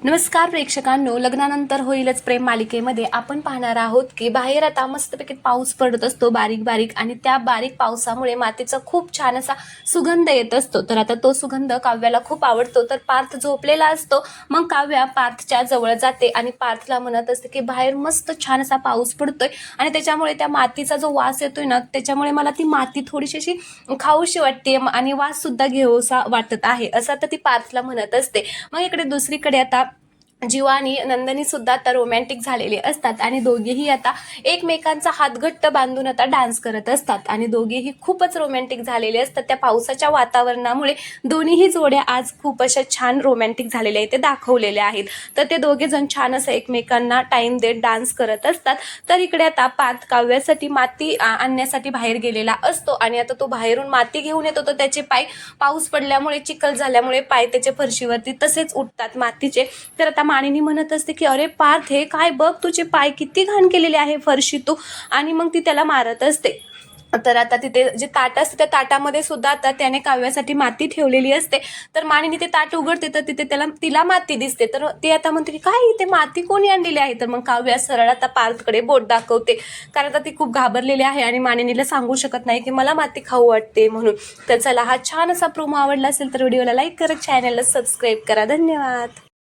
नमस्कार प्रेक्षकांनो, लग्नानंतर होईलच प्रेम मालिकेमध्ये आपण पाहणार आहोत की बाहेर आता मस्तपैकी पाऊस पडत असतो बारीक बारीक, आणि त्या बारीक पावसामुळे मातीचा खूप छान असा सुगंध येत असतो. तर आता तो सुगंध काव्याला खूप आवडतो. तर पार्थ झोपलेला असतो. मग काव्या पार्थच्या जवळ जाते आणि पार्थला म्हणत असते की बाहेर मस्त छान असा पाऊस पडतोय आणि त्याच्यामुळे त्या मातीचा जो वास येतोय ना, त्याच्यामुळे मला ती माती थोडीशी अशी खाऊशी वाटते आणि वास सुद्धा घेऊसा वाटत आहे, असं आता ती पार्थला म्हणत असते. मग इकडे दुसरीकडे आता जीवा आणि नंदिनी सुद्धा आता रोमॅन्टिक झालेले असतात आणि दोघेही आता एकमेकांचा हात घट्ट बांधून आता डान्स करत असतात आणि दोघेही खूपच रोमॅन्टिक झालेले असतात. त्या पावसाच्या वातावरणामुळे दोन्हीही जोड्या आज खूप अशा छान रोमॅन्टिक झालेल्या आहेत, ते दाखवलेले आहेत. तर ते दोघे जण छान असं एकमेकांना टाइम देत डान्स करत असतात. तर इकडे आता पार्थ काव्यासाठी माती आणण्यासाठी बाहेर गेलेला असतो आणि आता तो बाहेरून माती घेऊन येतो. तर त्याचे पाय पाऊस पडल्यामुळे चिखल झाल्यामुळे पाय त्याचे फरशीवरती तसेच उठतात मातीचे. तर आता मानिनी म्हणत असते की अरे पार्थ, हे काय बघ, तुझे पाय किती घाण केलेले आहे फरशी तू, आणि मग ती त्याला मारत असते. तर आता तिथे जे ताट असते त्या ताटामध्ये सुद्धा आता त्याने काव्यासाठी माती ठेवलेली असते. तर मानिनी ते ताट उघडते तर तिथे तिला माती दिसते. तर ती आता म्हणते की काय इथे माती कोणी आणलेली आहे. तर मग काव्या सरळ आता पार्थकडे बोट दाखवते, कारण आता ती खूप घाबरलेली आहे आणि मानिनीला सांगू शकत नाही की मला माती खाऊ वाटते म्हणून. तर चला, हा छान असा प्रोमो आवडला असेल तर व्हिडिओला लाईक करा, चॅनलला सबस्क्राईब करा. धन्यवाद.